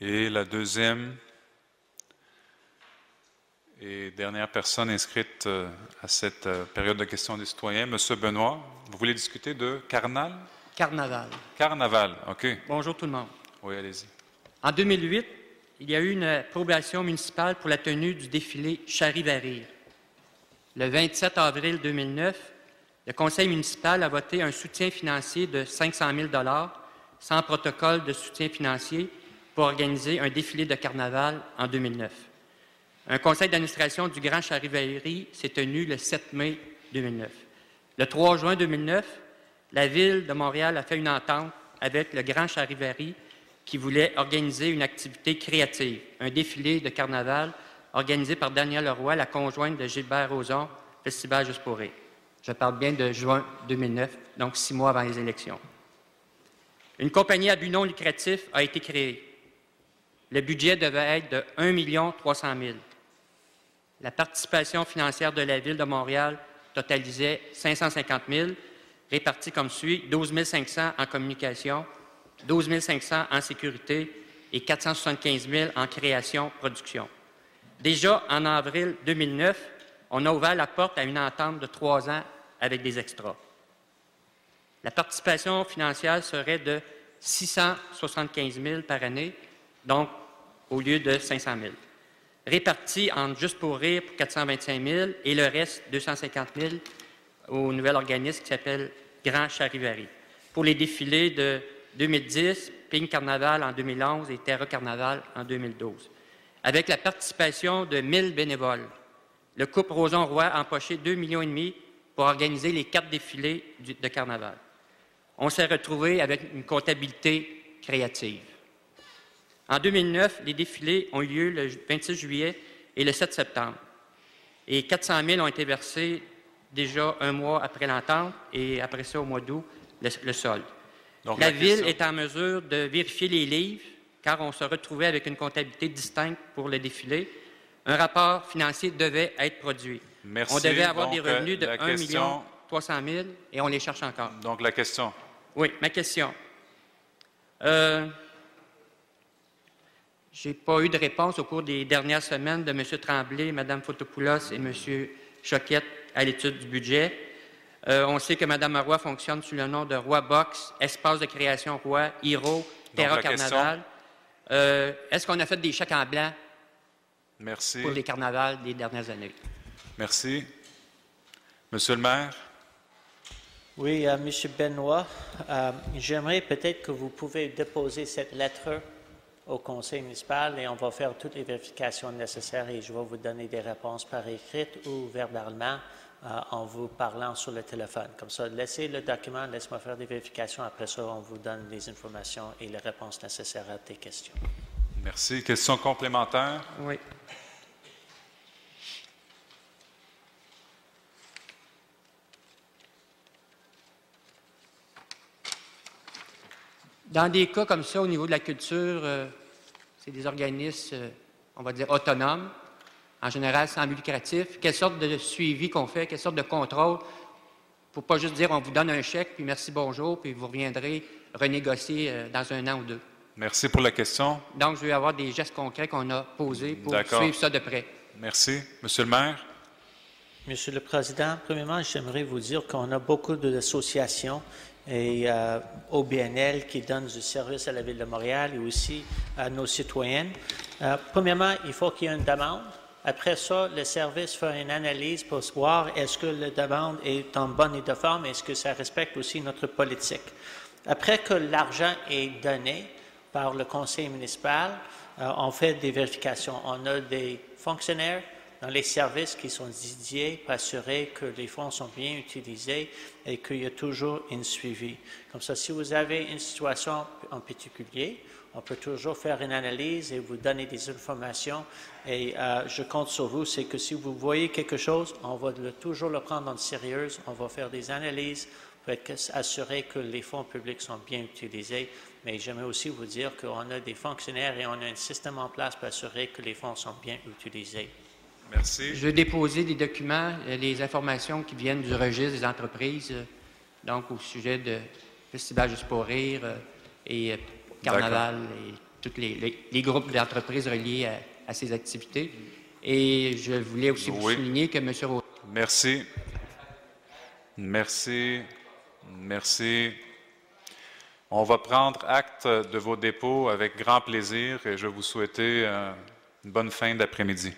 Et la deuxième et dernière personne inscrite à cette période de questions des citoyens, M. Benoît, vous voulez discuter de Carnaval? Carnaval, OK. Bonjour tout le monde. Oui, allez-y. En 2008, il y a eu une approbation municipale pour la tenue du défilé Charivari. Le 27 avril 2009, le conseil municipal a voté un soutien financier de 500 000 sans protocole de soutien financier pour organiser un défilé de carnaval en 2009. Un conseil d'administration du Grand Charivari s'est tenu le 7 mai 2009. Le 3 juin 2009, la Ville de Montréal a fait une entente avec le Grand Charivari qui voulait organiser une activité créative, un défilé de carnaval organisé par Danielle Leroy, la conjointe de Gilbert Rozon, Festival Juste pour rire. Je parle bien de juin 2009, donc 6 mois avant les élections. Une compagnie à but non lucratif a été créée. Le budget devait être de 1 300 000 $. La participation financière de la Ville de Montréal totalisait 550 000 $, répartis comme suit, 12 500 en communication, 12 500 en sécurité et 475 000 en création-production. Déjà, en avril 2009, on a ouvert la porte à une entente de 3 ans avec des extras. La participation financière serait de 675 000 par année, donc au lieu de 500 000. Répartis entre Juste pour rire pour 425 000 et le reste, 250 000, au nouvel organisme qui s'appelle Grand Charivari. Pour les défilés de 2010, Pink Carnaval en 2011 et Terra Carnaval en 2012. Avec la participation de 1000 bénévoles, le couple Rozon-Roy a empoché 2,5 millions pour organiser les 4 défilés de carnaval. On s'est retrouvé avec une comptabilité créative. En 2009, les défilés ont eu lieu le 26 juillet et le 7 septembre. Et 400 000 ont été versés déjà un mois après l'entente et après ça, au mois d'août, le solde. Donc, la Ville est en mesure de vérifier les livres car on se retrouvait avec une comptabilité distincte pour le défilé. Un rapport financier devait être produit. Merci. On devait avoir donc, des revenus de 1 300 000 et on les cherche encore. Donc, la question. Oui, ma question. Je n'ai pas eu de réponse au cours des dernières semaines de M. Tremblay, Mme Fotopoulos et M. Choquette à l'étude du budget. On sait que Mme Roy fonctionne sous le nom de Roy Box, Espace de création Roy, Hiro, Terra Carnaval. Est-ce qu'on a fait des chèques en blanc Merci. pour les carnavals des dernières années? Merci. Monsieur le maire. Oui, M. Benoît, j'aimerais peut-être que vous pouvez déposer cette lettre au conseil municipal et on va faire toutes les vérifications nécessaires et je vais vous donner des réponses par écrit ou verbalement en vous parlant sur le téléphone. Comme ça, laissez le document, laissez-moi faire des vérifications. Après ça, on vous donne les informations et les réponses nécessaires à tes questions. Merci. Question complémentaire? Oui. Dans des cas comme ça, au niveau de la culture, c'est des organismes, on va dire, autonomes, en général sans but lucratif. Quelle sorte de suivi qu'on fait, quelle sorte de contrôle, pour pas juste dire on vous donne un chèque, puis merci, bonjour, puis vous reviendrez renégocier dans 1 an ou 2. Merci pour la question. Donc, je vais avoir des gestes concrets qu'on a posés pour suivre ça de près. Merci. Monsieur le maire. Monsieur le Président, premièrement, j'aimerais vous dire qu'on a beaucoup d'associations et OBNL qui donnent du service à la Ville de Montréal et aussi à nos citoyennes. Premièrement, il faut qu'il y ait une demande. Après ça, le service fait une analyse pour voir est-ce que la demande est en bonne et de forme, est-ce que ça respecte aussi notre politique. Après que l'argent est donné par le conseil municipal, on fait des vérifications. On a des fonctionnaires dans les services qui sont dédiés pour assurer que les fonds sont bien utilisés et qu'il y a toujours un suivi. Comme ça, si vous avez une situation en particulier, on peut toujours faire une analyse et vous donner des informations. Et je compte sur vous, c'est que si vous voyez quelque chose, on va toujours le prendre en sérieux. On va faire des analyses pour assurer que les fonds publics sont bien utilisés. Mais j'aimerais aussi vous dire qu'on a des fonctionnaires et on a un système en place pour assurer que les fonds sont bien utilisés. Merci. Je vais déposer des documents, les informations qui viennent du registre des entreprises, donc au sujet de Festival Juste pour rire et Carnaval et tous les groupes d'entreprises reliés à ces activités. Et je voulais aussi vous souligner que M. Roy... Merci. Merci. Merci. On va prendre acte de vos dépôts avec grand plaisir et je vais vous souhaiter une bonne fin d'après-midi.